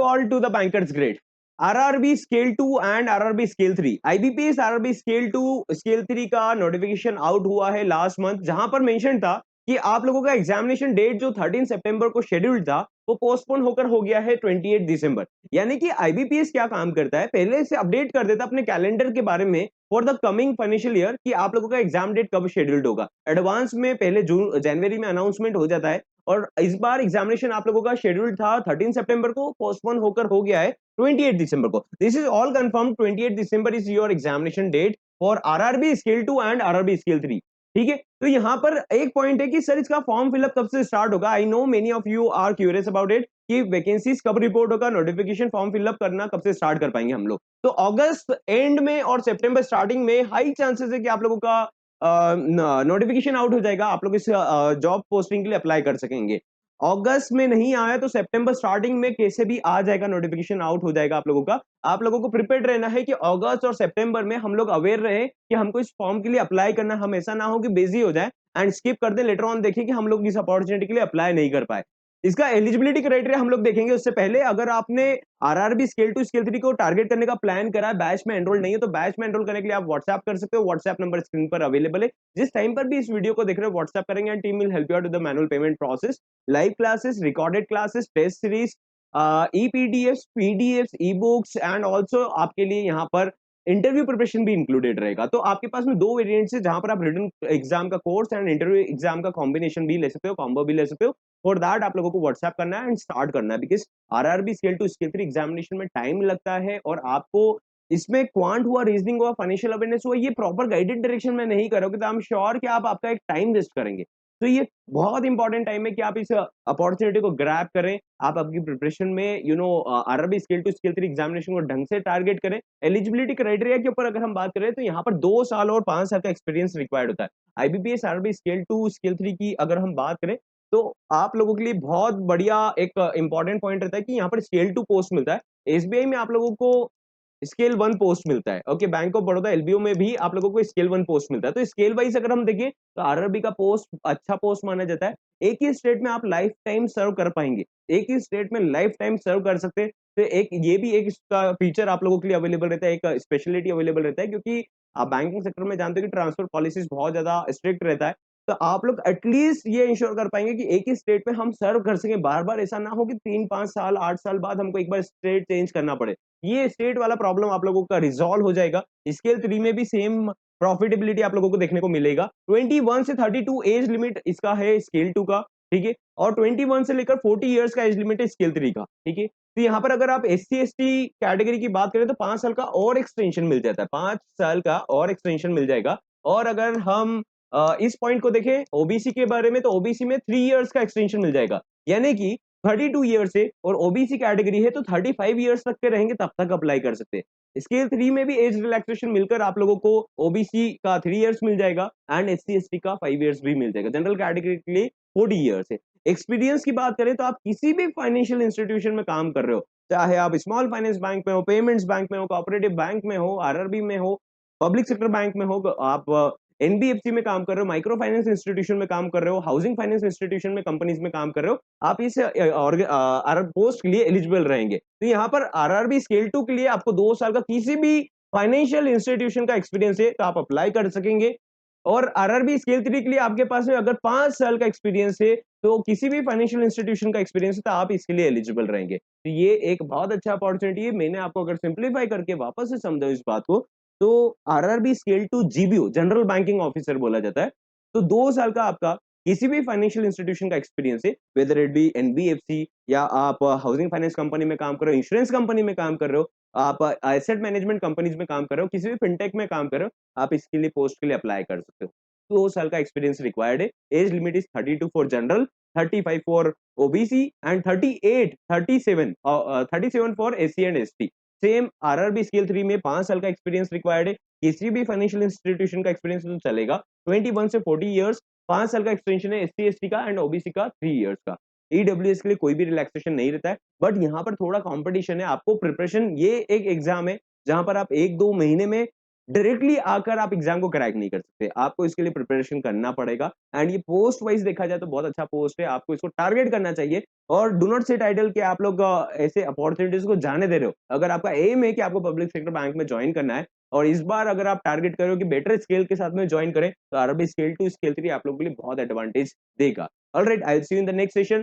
all to the bankers grade. RRB scale 2 and RRB scale 3, IBPS RRB scale 2 scale 3 का notification out हुआ है last month, जहां पर mention था कि आप लोगों का एग्जामिनेशन डेट जो 13 सितंबर को शेड्यूल्ड था वो पोस्टपोन होकर हो गया है 28 दिसंबर। यानी कि आईबीपीएस क्या काम करता है, पहले से अपडेट कर देता अपने कैलेंडर के बारे में for the coming financial year कि आप लोगों का एग्जाम डेट कब शेड्यूल्ड होगा। एडवांस में पहले जून जनवरी में अनाउंसमेंट हो जाता है, और इस बार एग्जामिनेशन आप लोगों का शेड्यूल्ड था 13 सितंबर को, पोस्टपोन होकर हो गया है 28 दिसंबर को। This is all confirm, 28 December is your examination date for RRB scale 2 and RRB scale 3। ठीक है, तो यहाँ पर एक पॉइंट है कि सर इसका फॉर्म फिलअप कब से स्टार्ट होगा। I know many of you are curious about it कि वैकेंसीज कब रिपोर्ट होगा, नोटिफिकेशन फॉर्म फिलअप करना कब से स्टार्ट कर पाएंगे हम लोग। तो अगस्त एंड में और सितंबर स्टार्टिंग में हाई चांसेस है कि आप लोगों का नोटिफिकेशन आउट हो जाएगा, आप लोग इस जॉब पोस्टिंग के लिए अप्लाई कर सकेंगे। अगस्त में नहीं आया तो सितंबर स्टार्टिंग में कैसे भी आ जाएगा, नोटिफिकेशन आउट हो जाएगा आप लोगों का। आप लोगों को प्रिपेयर्ड रहना है कि अगस्त और सितंबर में हम लोग अवेयर रहे कि हमको इस फॉर्म के लिए अप्लाई करना, हम ऐसा ना हो कि बिजी हो जाए एंड स्किप कर दें, लेटर ऑन देखें कि हम लोग इस अपॉर्चुनिटी के लिए अप्लाई नहीं कर पाए। इसका एलिजिबिलिटी क्राइटेरिया हम लोग देखेंगे। उससे पहले अगर आपने आरआरबी स्केल 2 स्केल 3 को टारगेट करने का प्लान करा है, बैच में एनरोल नहीं है, तो बैच में एनरोल करने के लिए आप व्हाट्सएप कर सकते हो। व्हाट्सएप नंबर स्क्रीन पर अवेलेबल है, जिस टाइम पर भी इस वीडियो को देख रहे हो व्हाट्सएप करेंगे and team will help you out with the manual payment process. Live classes, recorded classes, test series, ePDF, PDF, e books and also आपके लिए यहाँ पर इंटरव्यू प्रिपरेशन भी इंक्लूडेड रहेगा। तो आपके पास में दो वेरिएंट्स है जहां पर आप रिटन एग्जाम का कोर्स एंड इंटरव्यू एग्जाम का कॉम्बिनेशन भी ले सकते हो, कॉम्बो भी ले सकते हो। फॉर दैट आप लोगों को व्हाट्सएप करना है एंड स्टार्ट करना है, because RRB scale 2 scale 3 examination में टाइम लगता है और आपको इसमें क्वांट हुआ, रीजनिंग हुआ, फाइनेंशियल अवेयरनेस हुआ, ये प्रॉपर गाइडेड डायरेक्शन में नहीं करोगे तो आई एम श्योर कि आप आपका एक टाइम वेस्ट करेंगे। तो ये बहुत इंपॉर्टेंट टाइम है कि आप इस अपॉर्चुनिटी को ग्रैब करें, आप आपकी प्रिपरेशन में आरआरबी स्केल 2 स्केल 3 एग्जामिनेशन को ढंग से टारगेट करें। एलिजिबिलिटी क्राइटेरिया के ऊपर अगर हम बात करें तो यहाँ पर 2 साल और 5 साल का एक्सपीरियंस रिक्वायर्ड होता है। आईबीपीएस आरआरबी स्केल 2 स्केल 3 की अगर हम बात करें तो आप लोगों के लिए बहुत बढ़िया एक इंपॉर्टेंट पॉइंट रहता है कि यहाँ पर स्केल 2 पोस्ट मिलता है। एसबीआई में आप लोगों को स्केल 1 पोस्ट मिलता है। Okay, bank of Baroda LBO में भी आप लोगों को स्केल 1 पोस्ट मिलता है। तो स्केल वाइज अगर हम देखें तो आरआरबी का पोस्ट अच्छा पोस्ट माना जाता है। एक ही स्टेट में आप लाइफ टाइम सर्व कर पाएंगे, एक ही स्टेट में लाइफ टाइम सर्व कर सकते हैं। तो एक ये भी एक इसका फीचर आप लोगों के लिए अवेलेबल रहता है, एक स्पेशलिटी अवेलेबल रहता है, क्योंकि आप बैंकिंग सेक्टर में जानते हो कि ट्रांसफर पॉलिसीज बहुत ज्यादा स्ट्रिक्ट रहता है। तो आप लोग एटलीस्ट ये इंश्योर कर पाएंगे कि एक ही स्टेट में हम सर्व कर सकें, बार बार ऐसा ना हो कि 3-5 साल 8 साल बाद हमको एक बार स्टेट चेंज करना पड़े। ये स्टेट वाला प्रॉब्लम आप लोगों का रिजॉल्व हो जाएगा। स्केल 3 में भी सेम प्रॉफिटेबिलिटी आप लोगों को देखने को मिलेगा। 21 से 32 एज लिमिट इसका है स्केल 2 का, ठीक है, और 21 से लेकर 40 इयर्स का एज लिमिट है स्केल 3 का, ठीक है। तो यहाँ पर अगर आप एससी एसटी कैटेगरी की बात करें तो 5 साल का और एक्सटेंशन मिल जाता है, 5 साल का और एक्सटेंशन मिल जाएगा। और अगर हम इस पॉइंट को देखें ओबीसी के बारे में, तो ओबीसी में 3 इयर्स का एक्सटेंशन मिल जाएगा, यानी कि 32 ईयर्स से, और ओबीसी कैटेगरी है तो 35 इयर्स तक के रहेंगे तब तक अप्लाई कर सकते हैं। स्केल 3 में भी एज रिलैक्सेशन मिलकर आप लोगों को ओबीसी का 3 इयर्स मिल जाएगा एंड एससी एसटी का 5 इयर्स भी मिल जाएगा। जनरल कैटेगरी के लिए 40 इयर्स है। एक्सपीरियंस की बात करें तो आप किसी भी फाइनेंशियल इंस्टीट्यूशन में काम कर रहे हो, चाहे आप स्मॉल फाइनेंस बैंक में हो, पेमेंट्स बैंक में हो, कोऑपरेटिव बैंक में हो, आरआरबी में हो, पब्लिक सेक्टर बैंक में हो, आप एनबीएफसी में काम कर रहे हो, माइक्रो फाइनेंस इंस्टीट्यूशन में काम कर रहे हो, हाउसिंग फाइनेंस इंस्टीट्यूशन में कंपनीज में काम कर रहे हो, आप इस पोस्ट के लिए एलिजिबल रहेंगे। तो यहाँ पर आरआरबी स्केल 2 के लिए आपको 2 साल का किसी भी फाइनेंशियल इंस्टीट्यूशन का एक्सपीरियंस है तो आप अप्लाई कर सकेंगे। और आरआरबी स्केल 3 के लिए आपके पास में अगर 5 साल का एक्सपीरियंस है तो किसी भी फाइनेंशियल इंस्टीट्यूशन का एक्सपीरियंस है तो आप इसके लिए एलिजिबल रहेंगे। तो ये एक बहुत अच्छा अपॉर्चुनिटी है। मैंने आपको अगर सिंप्लीफाई करके वापस से समझाऊं इस बात को, तो RRB scale 2 GBO general banking officer बोला जाता है। तो 2 साल का आपका किसी भी फाइनेंशियल इंस्टीट्यूशन का एक्सपीरियंस है, वेदर इट बी एनबीएफसी या आप हाउसिंग फाइनेंस कंपनी में काम कर रहे हो, इंश्योरेंस कंपनी में काम कर रहे हो, आप एसेट मैनेजमेंट कंपनीज में काम कर रहे हो, किसी भी फिनटेक में काम कर रहे हो, आप इसके लिए पोस्ट के लिए अप्लाई कर सकते हो। 2 साल का एक्सपीरियंस रिक्वायर्ड है। Age limit is 32 for general, 35 for OBC and 37 for SC and ST. Same RRB scale 3 में 5 साल का एक्सपीरियंस रिक्वायर्ड है। किसी भी फाइनेंशियल इंस्टीट्यूशन का एक्सपीरियंस तो चलेगा। 21 से 40 इयर्स, 5 साल का एक्सटेंशन है एससी एसटी का एंड ओबीसी का 3 इयर्स का। ईडब्ल्यूएस के लिए कोई भी रिलैक्सेशन नहीं रहता है, बट यहाँ पर थोड़ा कंपटीशन है। आपको प्रिपरेशन, ये एक एग्जाम है जहां पर आप 1-2 महीने में डायरेक्टली आकर आप एग्जाम को क्रैक नहीं कर सकते, आपको इसके लिए प्रिपरेशन करना पड़ेगा। एंड ये पोस्ट वाइज देखा जाए तो बहुत अच्छा पोस्ट है, आपको इसको टारगेट करना चाहिए। और डू नॉट सेट आइडल कि आप लोग ऐसे अपॉर्चुनिटीज को जाने दे रहे हो। अगर आपका एम है कि आपको पब्लिक सेक्टर बैंक में ज्वाइन करना है और इस बार अगर आप टारगेट करो कि बेटर स्केल के साथ में ज्वाइन करें, तो आरआरबी स्केल 2 स्केल 3 आप लोगों के लिए बहुत एडवांटेज देगा। Alright, I will see you in the next session.